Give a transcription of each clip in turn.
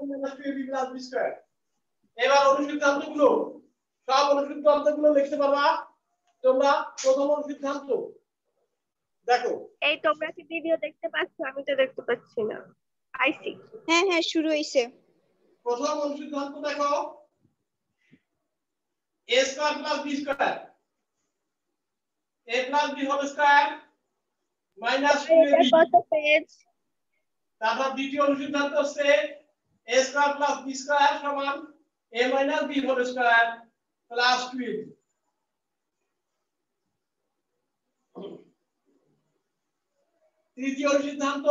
minus 2ab plus b square এবার অনুসিদ্ধান্তগুলো সব অনুসিদ্ধান্তগুলো লিখতে পারবা তোমরা প্রথম অনুসিদ্ধান্ত দেখো এই তোমরা কি ভিডিও দেখতে পাচ্ছ আমি তো দেখতে পাচ্ছি না আইসি হ্যাঁ হ্যাঁ শুরু হইছে প্রথম অনুসিদ্ধান্ত দেখো a square plus b square a plus b whole square minus 2ab কত পেজ তারপর দ্বিতীয় অনুসিদ্ধান্ত হচ্ছে a square plus b square সমান a minus b whole square plus 2ab তৃতীয় অনুসিদ্ধান্ত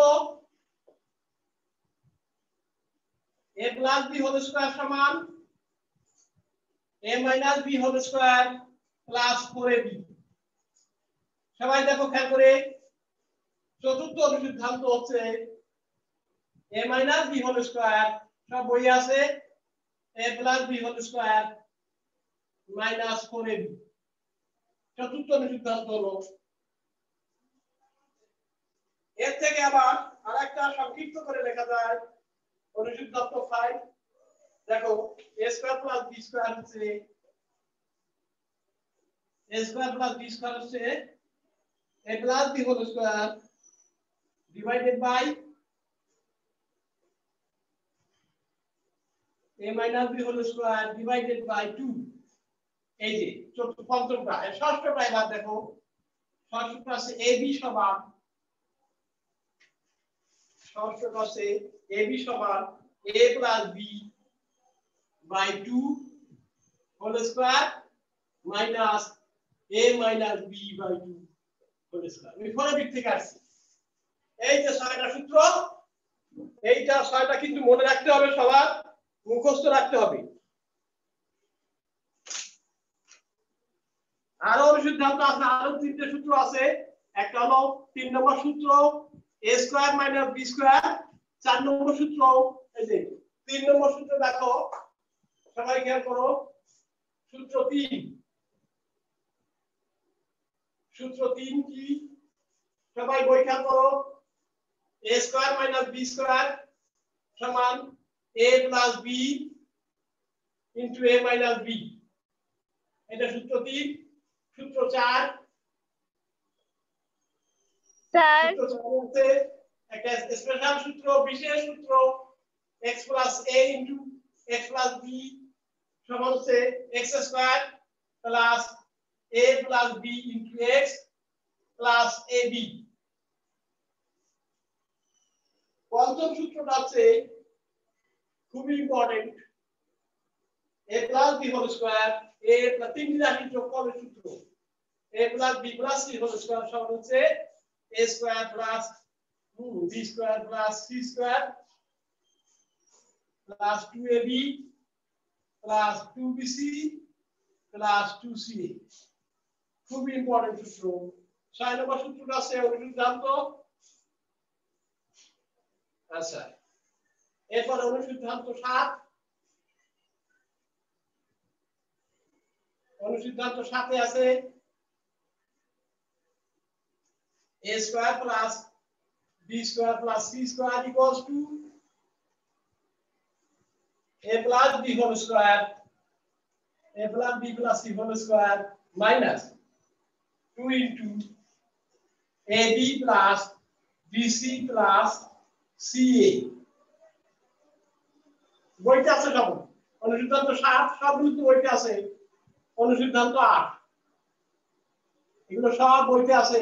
a plus b whole square সমান a minus b whole square plus 4ab সবাই দেখো খেয়াল করে চতুর্থ অনুসিদ্ধান্ত হচ্ছে a minus b whole square সব বই আছে a plus b whole square minus 4ab চতুর্থ অনুসিদ্ধান্ত হলো এর থেকে আবার আরেকটা সংক্ষিপ্ত করে লেখা যায় অনুসিদ্ধান্ত 5 দেখো a square plus b square হচ্ছে a square plus b square হচ্ছে a plus b whole square divided by a minus b whole square divided by 2 এই যে পঞ্চমটা ষষ্ঠটা এবার দেখো ষষ্ঠটা আছে ab সমান ষষ্ঠটা আছে ab সমান a plus b by 2 whole square minus a minus b by 2 whole square আমি পরের দিক থেকে আসছি এই যে ছয়টা সূত্র এইটা ছয়টা কিন্তু মনে রাখতে হবে সবার মুখস্থ রাখতে হবে আরো অনুসিদ্ধান্ত আছে আরো তিনটে সূত্র আছে একটা হলো 3 নম্বর সূত্র a square minus b square 4 নম্বর সূত্র এই যে 3 নম্বর সূত্র দেখো সবাই খেয়াল করো সূত্র 3 সূত্র 3 কি সবাই বই খেয়াল করো a square minus b square সমান a plus b into a minus b এটা সূত্র 3 সূত্র 4 স্যার সূত্র 4 হচ্ছে একটা স্পেশাল সূত্র বিশেষ সূত্র x plus a into x plus b সমান হচ্ছে x square plus a plus b into x plus ab পঞ্চম সূত্রটা হচ্ছে খুবই important a plus b whole square a plus তিনটি রাশির যোগফলের সূত্র a plus b plus c whole square সমান হচ্ছে a square plus b square plus c square plus 2ab plus 2bc plus 2ca খুবই ইম্পর্টেন্ট সূত্র 6 নম্বর সূত্রটা আছে অনুসিদ্ধান্ত আচ্ছা এরপর অনুসিদ্ধান্ত 7 অনুসিদ্ধান্ত 7 এ আছে a square plus b square plus c square equals to a plus b whole square a plus b plus c whole square minus 2 into ab plus bc plus ca বইতে আছে সব অনুসিদ্ধান্ত 7 সব কিন্তু বইতে আছে অনুসিদ্ধান্ত 8 এগুলো সব বইতে আছে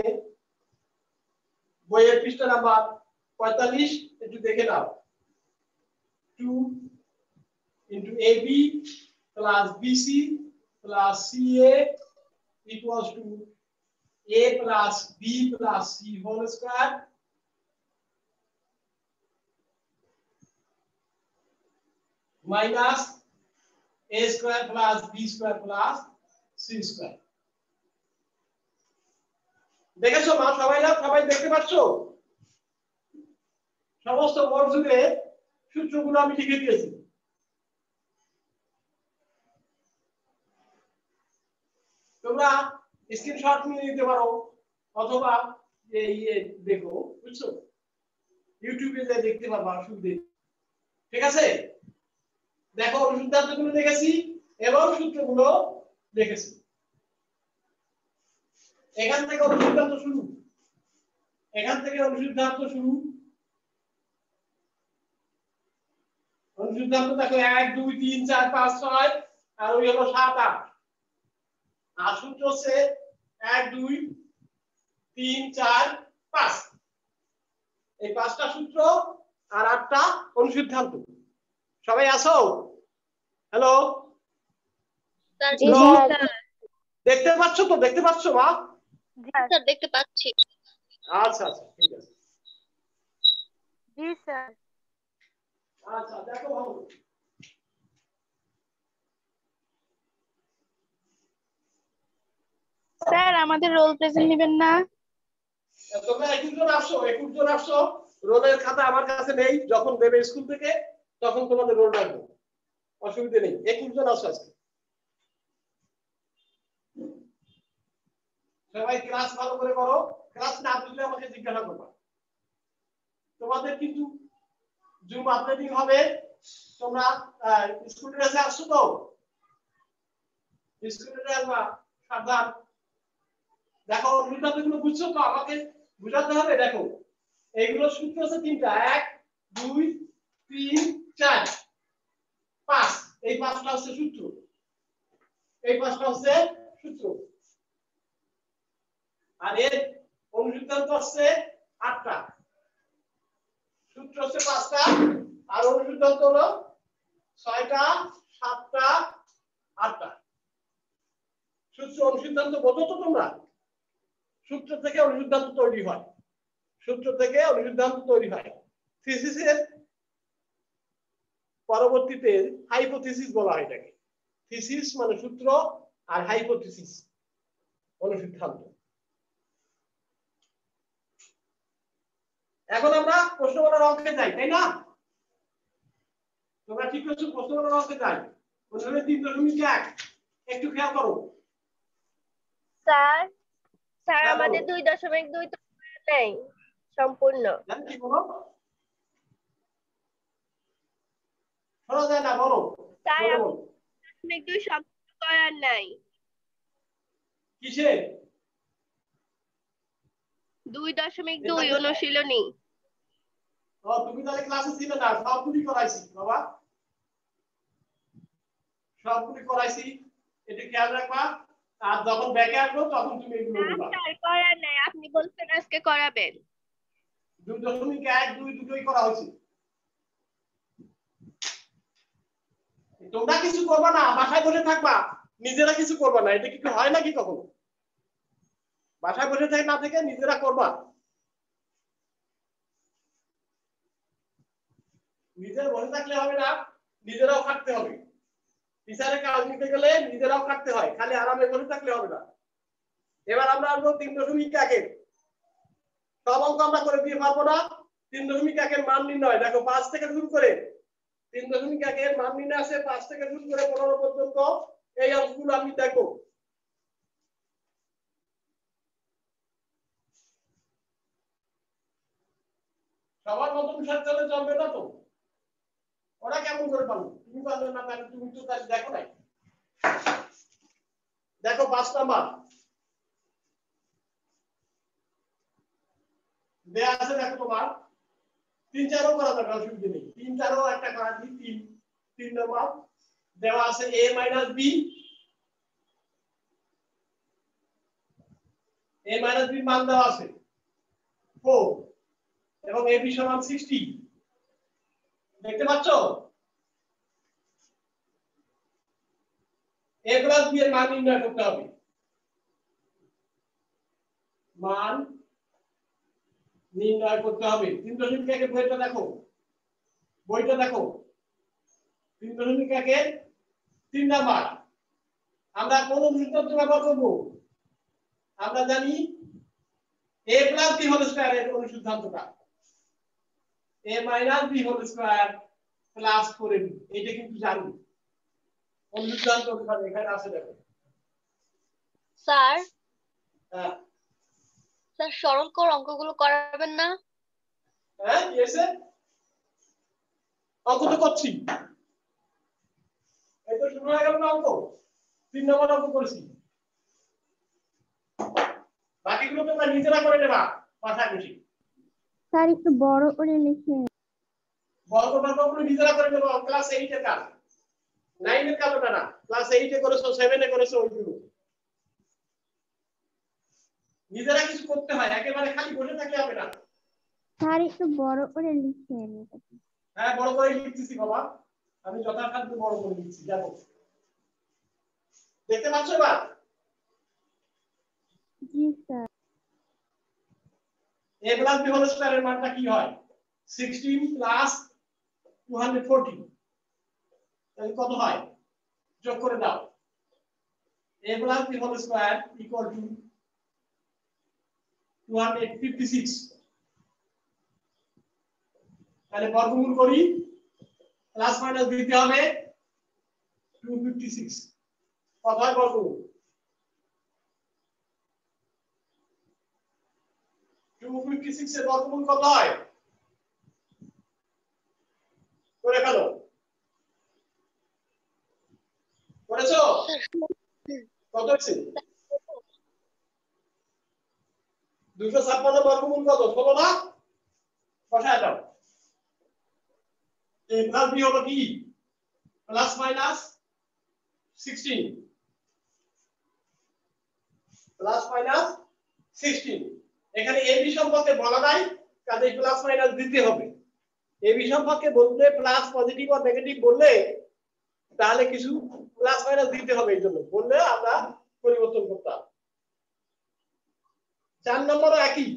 বইয়ের পৃষ্ঠা নাম্বার 45 একটু দেখে নাও 2 into ab plus bc plus ca equals to a plus b plus c whole square minus a square plus b square plus c square দেখেছো মা সবাই দেখতে পাচ্ছো সমস্ত বোর্ড জুড়ে সূত্রগুলো আমি লিখে দিয়েছি তোমরা স্ক্রিনশট নিয়ে নিতে পারো অথবা এই দেখো বুঝছো ইউটিউবে দেখতে পারবা সুবিধা ঠিক আছে দেখো অনুসিদ্ধান্তগুলো দেখেছি এবং সূত্রগুলো দেখেছি। এখান থেকে অনুসিদ্ধান্ত শুরু, এখান থেকে অনুসিদ্ধান্ত শুরু। অনুসিদ্ধান্ত দেখো 1 2 3 4 5 6 আর ওই হলো 7 8। আর সূত্র হচ্ছে 1 2 3 4 5। এই 5টা সূত্র আর 8টা অনুসিদ্ধান্ত। সবাই আসো? হ্যালো, দেখতে পাচ্ছ তো? দেখতে পাচ্ছ মা? স্যার দেখতে পাচ্ছি। আচ্ছা আচ্ছা ঠিক আছে। জি স্যার। আচ্ছা দেখো ভালো। স্যার আমাদের রোল প্রেজেন্ট নেবেন না? তোমরা 21 জন আসছো, 21 জন আসছো। রোলের খাতা আমার কাছে নেই, যখন দেবে স্কুল থেকে তখন তোমাদের রোল রাখবো, অসুবিধা নেই। 21 জন আসছো আজকে। সবাই ক্লাস ভালো করে করো, ক্লাস না বুঝলে আমাকে জিজ্ঞাসা করবা। তোমাদের কিন্তু জুম আপডেটিং হবে। তোমরা স্কুল ড্রেসে আসছো তো? স্কুল ড্রেসে আসবা, সাবধান। দেখো অনুসিদ্ধান্তগুলো বুঝছো তো? আমাকে বুঝাতে হবে। দেখো এইগুলো সূত্র আছে 3টা, 1 2 3 4 5। এই 5টা হচ্ছে সূত্র, এই 5টা হচ্ছে সূত্র। আর এর অনুসিদ্ধান্ত হচ্ছে 8টা, সূত্র হচ্ছে 5টা আর অনুসিদ্ধান্ত হলো 6টা 7টা 8টা। সূত্র অনুসিদ্ধান্ত বোঝো তো তোমরা? সূত্র থেকে অনুসিদ্ধান্ত তৈরি হয়, সূত্র থেকে অনুসিদ্ধান্ত তৈরি হয়। থিসিসের পরবর্তীতে হাইপোথিসিস বলা হয় এটাকে। থিসিস মানে সূত্র আর হাইপোথিসিস অনুসিদ্ধান্ত। এখন আমরা প্রশ্ন করার অঙ্কে যাই, তাই না? তোমরা ঠিক করছো? প্রশ্ন করার অঙ্কে যাই। প্রশ্নে 3.1 একটু খেয়াল করো। স্যার স্যার আমাদের 2.2 তো নেই সম্পূর্ণ। কি বলো? শোনা যায় না, বলো। স্যার বলো বলো। 2.2 সম্পূর্ণ করার নাই। কিসের? 2.2 অনুশীলনী। ও তুমি তাহলে ক্লাসে ছিলে না, সবগুলি করাইছি বাবা, সবগুলি করাইছি। এটা খেয়াল রাখবা। আর যখন ব্যাকে আসবো তখন তুমি এগুলো দিবা। স্যার করার নাই, আপনি বলছেন আজকে করাবেন। 2.1 2 দুটোই করা হয়েছে। তোমরা কিছু করবা না, বাসায় বসে থাকবা, নিজেরা কিছু করবা না। এটা কি হয় নাকি কখনো? বাসায় বসে থেকে না থেকে নিজেরা করবা। নিজেরা বসে থাকলে হবে না, নিজেরাও খাটতে হবে। টিচারের কাজ নিতে গেলে নিজেরাও খাটতে হয়, খালি আরামে বসে থাকলে হবে না। এবার আমরা আসবো 3.1 সব অঙ্ক আমরা করে দিয়ে পারবো না। 3.1 মান নির্ণয়। দেখো 5 থেকে শুরু করে 3.1 মান নির্ণয় আছে 5 থেকে শুরু করে 15 পর্যন্ত। এই অঙ্কগুলো আমি দেখো। সবার মতন সাথে চলে চলবে না তো? ওরা কেমন করে পারলো? তুমি পারলে না, তাহলে তুমি তো তাহলে দেখো নাই। দেখো 5 নাম্বার দেয়া আছে। দেখো তোমার 3 4ও করা যাবে, অসুবিধা নেই। 3 4ও একটা করা দিই। 3 নাম্বার দেওয়া আছে a - b, a - b মান দেওয়া আছে 4 এবং ab সমান 60। দেখতে পাচ্ছ? a + b এর মান নির্ণয় করতে হবে। মান নির্ণয় করতে হবে। 3.1 বইটা দেখো, বইটা দেখো। 3.1 3 নাম্বার আমরা কোন অনুসিদ্ধান্ত ব্যবহার করব? আমরা জানি a + b হোল স্কয়ার এর অনুসিদ্ধান্তটা a - b whole square plus 4ab। এটা কিন্তু জানি অনুসিদ্ধান্ত এখানে আছে। দেখো স্যার হ্যাঁ স্যার সরল কর অঙ্কগুলো করাবেন না? হ্যাঁ কি আছে? অঙ্ক তো করছি। শুরু হয়ে গেল না অঙ্ক 3 নম্বর অঙ্ক করেছি বাকিগুলো তোমরা নিজেরা করে নেবা মাথায় বসে স্যার একটু বড় করে লিখেন বর্গগুলো নিজেরা করে নেবা ক্লাস 8 এর কাজ 9 এর কাজ ওটা না ক্লাস 8 এ করেছো 7 এ করেছো ওইগুলো নিজেরা কিছু করতে হয় একেবারে খালি বসে থাকলে হবে না স্যার একটু বড় করে লিখেন হ্যাঁ বড় করে লিখতেছি বাবা আমি যথাসাধ্য বড় করে লিখছি দেখো দেখতে পাচ্ছ এবার জি sir a plus b whole square এর মানটা কি হয় 16 plus 240 তাহলে কত হয় যোগ করে দাও a plus b whole square equal to 256 তাহলে বর্গমূল করি প্লাস মাইনাস দিতে হবে 256 কত হয় বর্গমূল 256 এর বর্গমূল কত হয় করে ফেলো করেছো কত হচ্ছে 256 বর্গমূল কত 16 না বসায় দাও a plus b হলো কি প্লাস মাইনাস 16 প্লাস মাইনাস 16 এখানে ab সম্পর্কে বলা নাই কাজে প্লাস মাইনাস দিতে হবে ab সম্পর্কে বলতে প্লাস পজিটিভ আর নেগেটিভ বললে তাহলে কিছু প্লাস মাইনাস দিতে হবে এইজন্য বললে আমরা পরিবর্তন করতাম 4 নম্বরও একই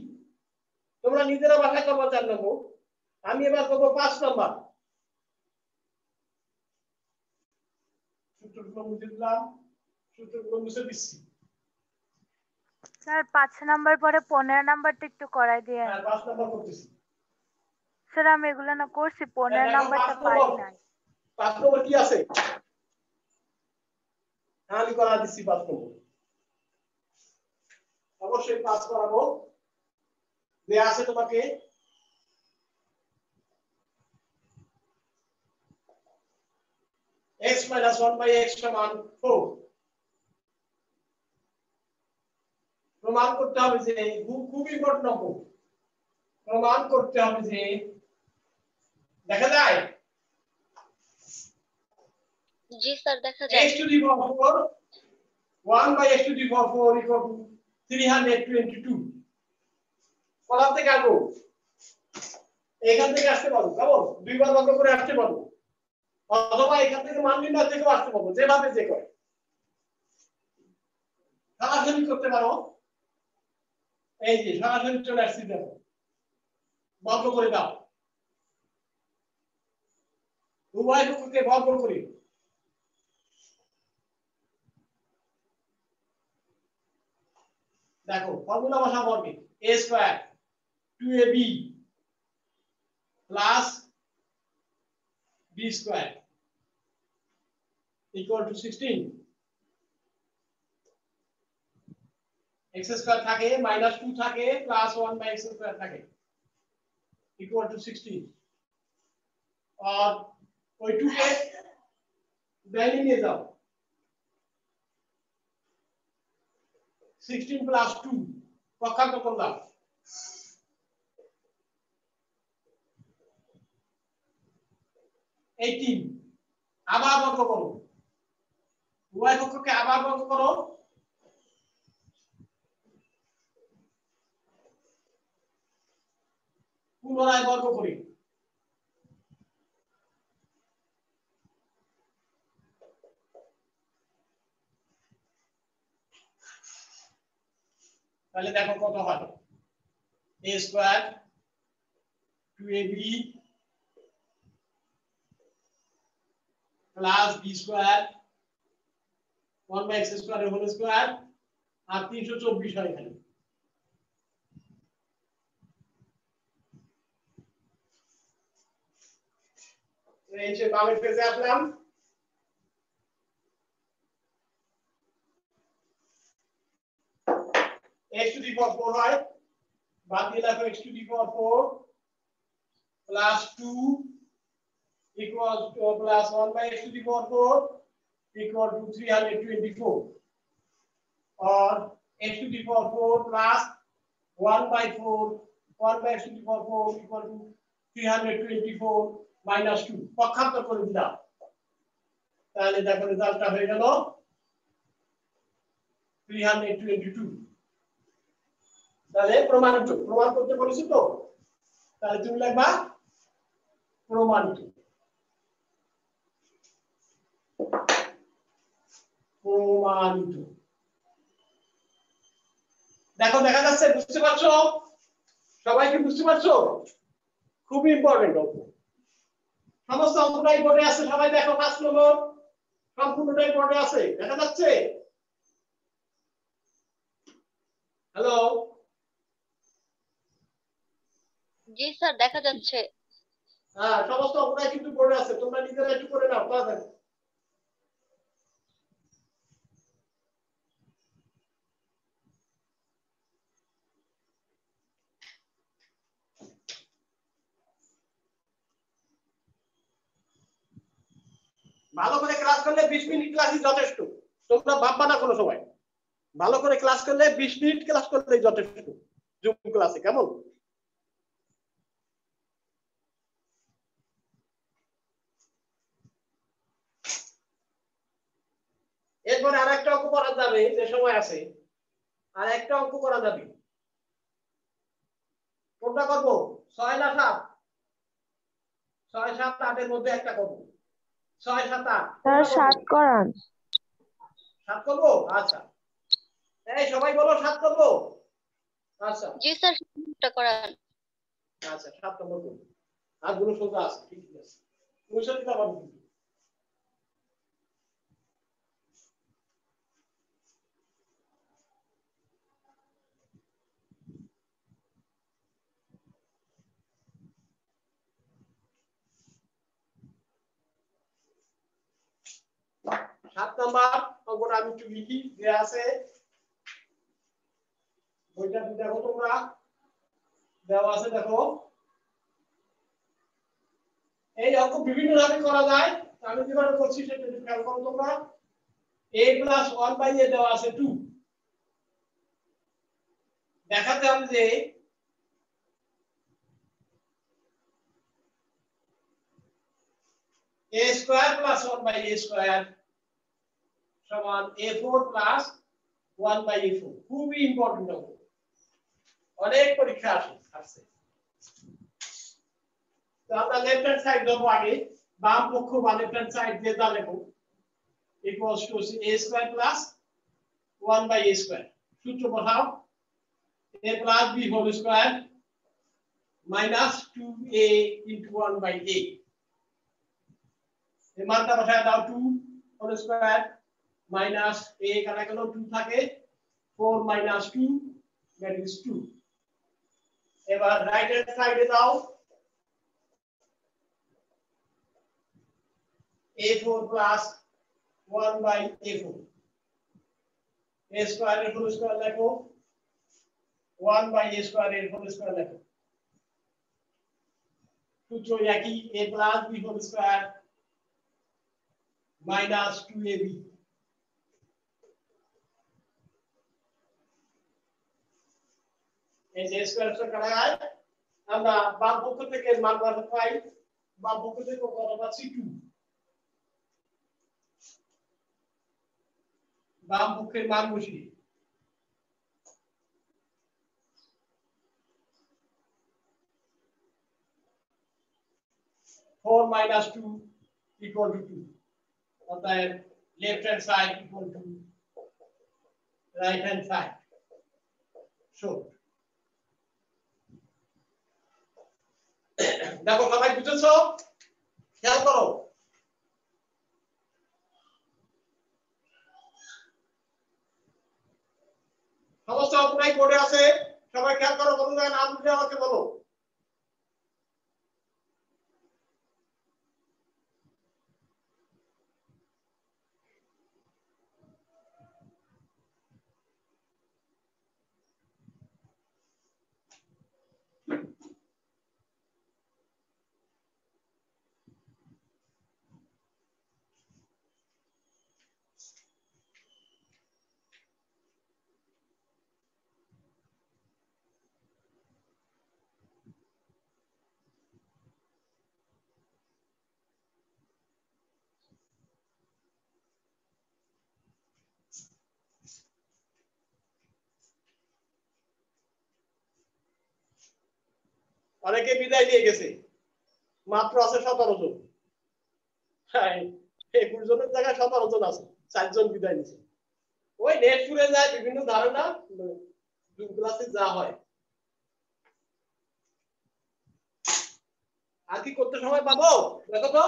তোমরা নিজেরা বাসায় করবা 4 নম্বর আমি এবার করব 5 নম্বর সূত্রগুলো মুছে দিলাম সূত্রগুলো মুছে দিচ্ছি স্যার 5 নাম্বার পরে 15 নাম্বারটা একটু করাই দিয়ে হ্যাঁ 5 নম্বর করতেছি স্যার আমি এগুলো না করছি 15 নাম্বারটা পারি নাই 5 নম্বর কি আছে আমি করা দিচ্ছি 5 নম্বর অবশ্যই 5 করাবো দেয়া আছে তোমাকে x - 1/x সমান 4 প্রমাণ করতে হবে যে খুব ইম্পর্টেন্ট অঙ্ক প্রমাণ করতে হবে যে দেখা যায় জি স্যার দেখা যায় x to the power 4 1/x to the power 4 equal to 322 কোথা থেকে আসবো এখান থেকে আসতে পারবো কেমন দুইবার বর্গ করে আসতে পারবো অথবা এখান থেকে মান নির্ণয় থেকেও আসতে পারবো যেভাবে যে করে সরাসরি করতে পারো এই যে সরাসরি চলে আসছি দেখো বর্গ করে দাও উভয় পক্ষকে বর্গ করি দেখো ফর্মুলা বসা বর্গে a square 2ab plus b square equal to 16 x square থাকে -2 থাকে প্লাস 1/x স্কয়ার থাকে ইকুয়াল টু 16 और ওই 2 কে বাইরে নিয়ে যাও 16 প্লাস 2 পক্ষান্তর করলাম 18 আবার বর্গ করো উভয় পক্ষকে আবার বর্গ করো পুনরায় বর্গ করি তাহলে দেখো কত হয় a square 2ab plus b square 1/x square এর হোল স্কয়ার আর 324 হয় এখানে এই যে বামের পেজে আসলাম x to the power 4 হয় বাদ দিয়ে দেখো x to the power 4 plus 2 equals to plus 1/x to the power 4 equal to 324, or x to the power 4 plus 1 by 4, 1 by x to the power 4 equal to 324 minus 2. পক্ষান্তর করে দিলাম, তাহলে দেখো রেজাল্টটা হয়ে গেল 322। তাহলে প্রমাণিত, প্রমাণ করতে বলেছি তো, তাহলে তুমি লিখবা প্রমাণিত। প্রমাণিত। দেখো দেখা যাচ্ছে, বুঝতে পারছো? সবাই কি বুঝতে পারছো? খুব ইম্পর্টেন্ট অঙ্ক। সমস্ত অঙ্কটাই বোর্ডে আছে, সবাই দেখো 5 নম্বর সম্পূর্ণটাই বোর্ডে আছে, দেখা যাচ্ছে? হ্যালো, জি স্যার দেখা যাচ্ছে। হ্যাঁ সমস্ত অঙ্কটাই কিন্তু বোর্ডে আছে, তোমরা নিজেরা একটু করে নাও তাড়াতাড়ি। ভালো করে ক্লাস করলে 20 মিনিট ক্লাসই যথেষ্ট, তোমরা ভাববা না কোনো সময়। ভালো করে ক্লাস করলে 20 মিনিট ক্লাস করলেই যথেষ্ট জুম ক্লাসে, কেমন? এরপর আরেকটা অঙ্ক করা যাবে, যে সময় আছে আর একটা অঙ্ক করা যাবে। কোনটা করব? 6 না 7? 6 7 8 এর মধ্যে একটা করব। 6 7 8 স্যার 7 করান। 7 করব? আচ্ছা, এই সবাই বলো 7 করব। আচ্ছা জি স্যার এটা করান। আচ্ছা 7 নম্বর করব। আর গুলো সোজা আছে, ঠিক আছে, মুছে দিতে পারবো। 7 নাম্বার অঙ্কটা আমি একটু লিখি, দেয়া আছে বইটা দেখো তোমরা, দেওয়া আছে দেখো। এই অঙ্ক বিভিন্ন ভাবে করা যায়, আমি যেভাবে করছি সেটা একটু খেয়াল করো তোমরা। a + 1/a দেওয়া আছে 2, দেখাতে হবে যে a² + 1/a² সমান a4 + 1/a4। খুবই ইম্পর্টেন্ট অঙ্ক, অনেক পরীক্ষা আসছে। তো আমরা লেফট হ্যান্ড সাইড দেবো আগে, বাম পক্ষ বা লেফট হ্যান্ড সাইড দিয়ে যা লিখব ইকুয়ালস টু a² + 1/a²। সূত্র বসাও, a + b whole square minus 2a * 1/a। এই মানটা বসায় দাও, 2 হোল স্কয়ার মাইনাস a কাটা গেল 2 থাকে, 4 - 2 দ্যাট ইজ 2। এবার রাইট হ্যান্ড সাইডে দাও, a4 + 1/a4। a স্কয়ারের whole square লেখো, 1/a² এর হোল স্কয়ার লেখো। সূত্র একই, a + b whole square minus 2ab। এই যে স্কয়ার কাটা যায়, আমরা বাম পক্ষ থেকে মান পাই, বাম পক্ষ থেকে কত পাচ্ছি 2, বাম পক্ষের মান বসিয়ে 4 - 2 = 2, অতএব left hand side equal to right hand side. So দেখো সবাই বুঝেছো? খেয়াল করো, সমস্ত অঙ্কটাই বোর্ডে আছে, সবাই খেয়াল করো, কোনো জায়গায় নাম বুঝলে আমাকে বলো। অনেকে বিদায় দিয়ে গেছে, মাত্র আছে 17 জন। হ্যাঁ, 21 জনের জায়গায় 17 জন আছে, 4 জন বিদায় নিছে। ওই নেট পুরে যায়, বিভিন্ন ধারণা জুম ক্লাসে যা হয়। আর কি করতে সময় পাবো দেখো তো।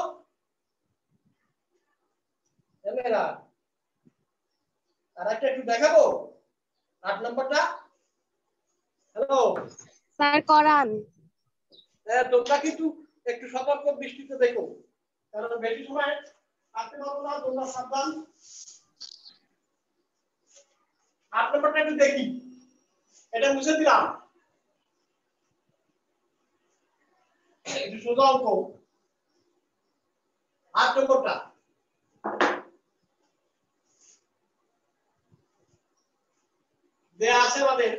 ক্যামেরা আর একটা একটু দেখাবো 8 নম্বরটা। হ্যালো স্যার করান। হ্যাঁ, তোমরা কিন্তু একটু সতর্ক দৃষ্টিতে দেখো, কারণ বেশি সময় আসতে পারবো না, তোমরা সাবধান। 8 নম্বরটা একটু দেখি, এটা মুছে দিলাম, একটু সোজা অঙ্ক। 8 নম্বরটা দেয়া আছে আমাদের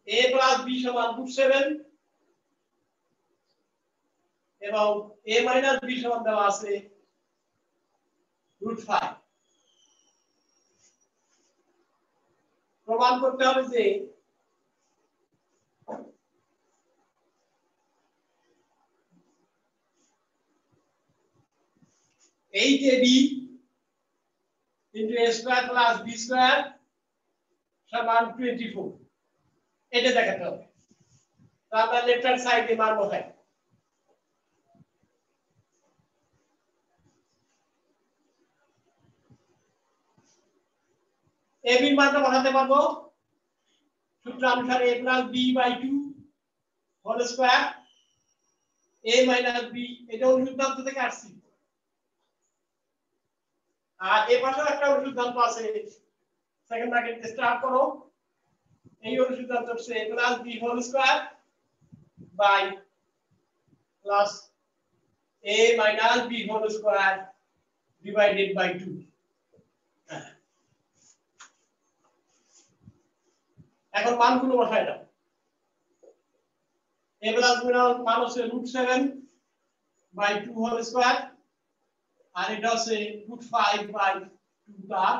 a + b = √7 এবং a - b সমান দেওয়া আছে √5। প্রমাণ করতে হবে যে ab * a² + b² = 24। এটা দেখাতে হবে। তারপর লেফট হ্যান্ড সাইডে মান বসাই। ab এর মানটা বসাতে পারবো সূত্র অনুসারে a + b/2 whole square a - b, এটা অনুসিদ্ধান্ত থেকে আসছে। আর এই পাশেও একটা অনুসিদ্ধান্ত আছে, সেকেন্ড ব্র্যাকেট স্টার্ট করো। এই অনুসিদ্ধান্ত হচ্ছে a + b whole square by plus a - b whole square divided by 2। এখন মানগুলো বসাই দাও। a + b এর মান হচ্ছে √7/2 হোল স্কয়ার, আর এটা হচ্ছে √5/2 তার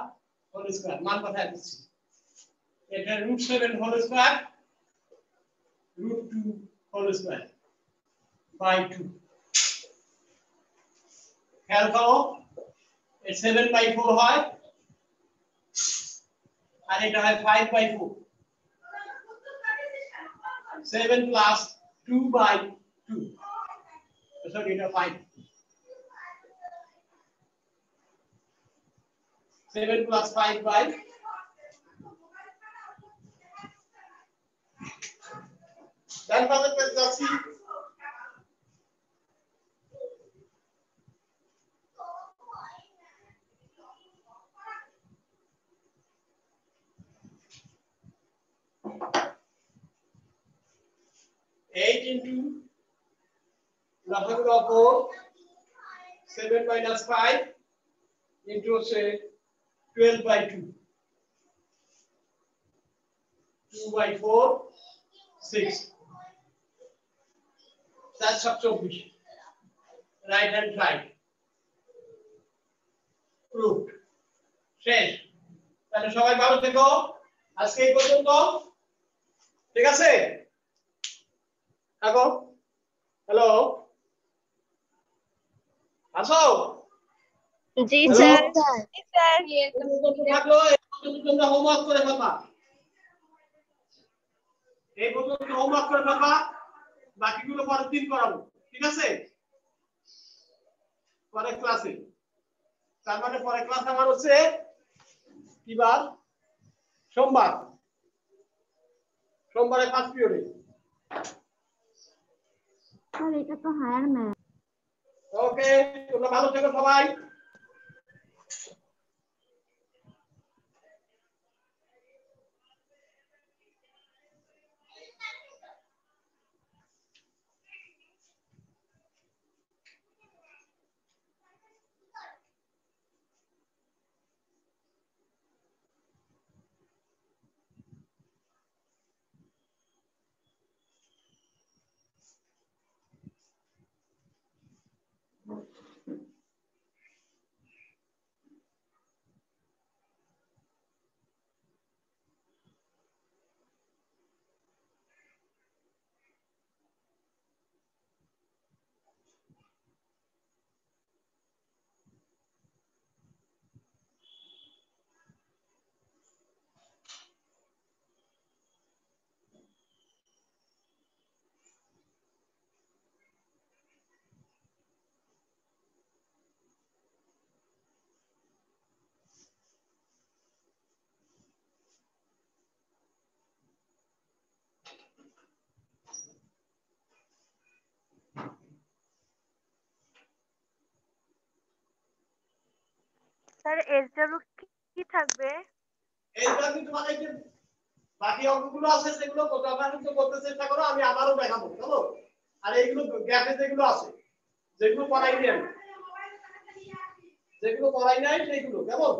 হোল স্কয়ার। মান বসাই দিচ্ছি। এটা √7 whole square √2 whole square by 2। খেয়াল করো, 7/4 হয় আর এটা হয় 5/4। 7 + 2/2, সরি এটা 5। 7 + 5/, ডান পাশের পেজ যাচ্ছি। Eight into লসাগু 4, 7 - 5 into হচ্ছে 12/2, 2/4, 6, 4/24, রাইট হ্যান্ড সাইড প্রুফ। শেষ। তাহলে সবাই ভালো থেকো, আজকে এই পর্যন্ত, ঠিক আছে? থাকো। হ্যালো, আসো। জি Hello? স্যার। জি স্যার। থাকলো, এই পর্যন্ত তোমরা হোমওয়ার্ক করে ফেলবা। এই পর্যন্ত হোমওয়ার্ক করে ফেলবা, বাকিগুলো পরের দিন করাবো, ঠিক আছে? পরের ক্লাসে। তার মানে পরের ক্লাস আমার হচ্ছে কি বার? সোমবার। সোমবারে ফার্স্ট পিরিয়ডে। স্যার এটা তো হায়ার ম্যাথ। ওকে, তোমরা ভালো থেকো সবাই। স্যার এসডব্লিউ কি থাকবে? এইচডব্লিউ তোমার এই যে বাকি অঙ্কগুলো আছে সেগুলো যথাযথ করতে চেষ্টা করো, আমি আবারও দেখাবো, চলো। আর এইগুলো গ্যাপে যেগুলো আছে, যেগুলো করাইনি আমি, যেগুলো করাই নাই সেইগুলো কেমন।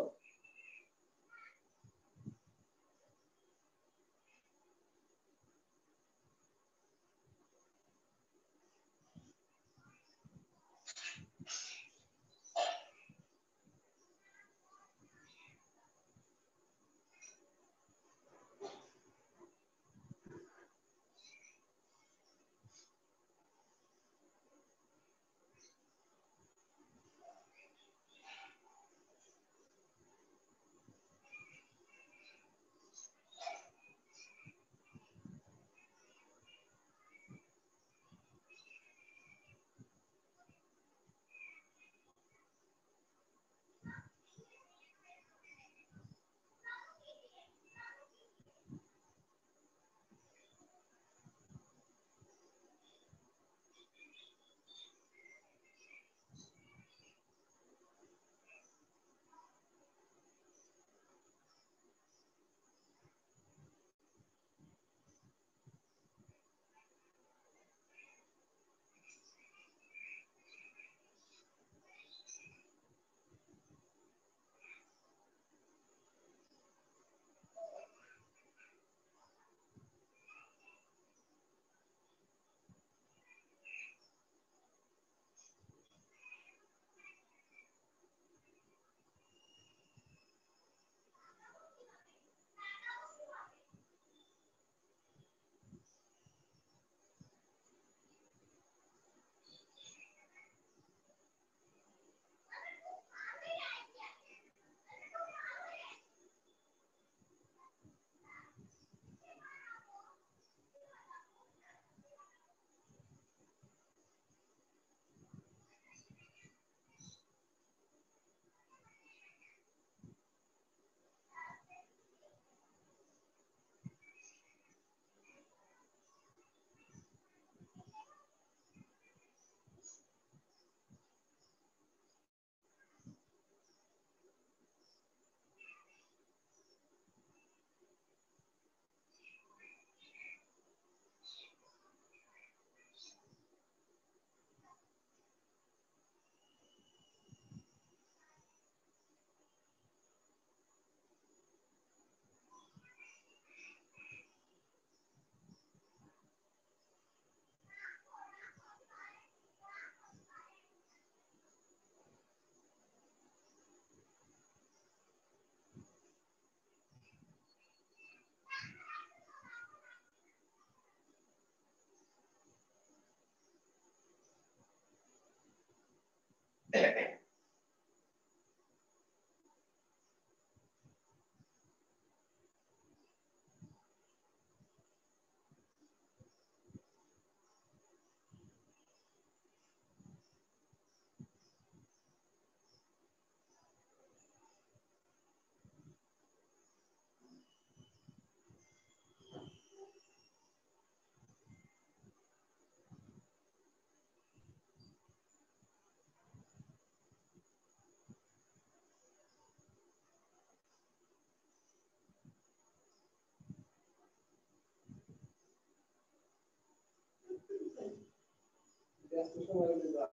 ব্যস্ত সময়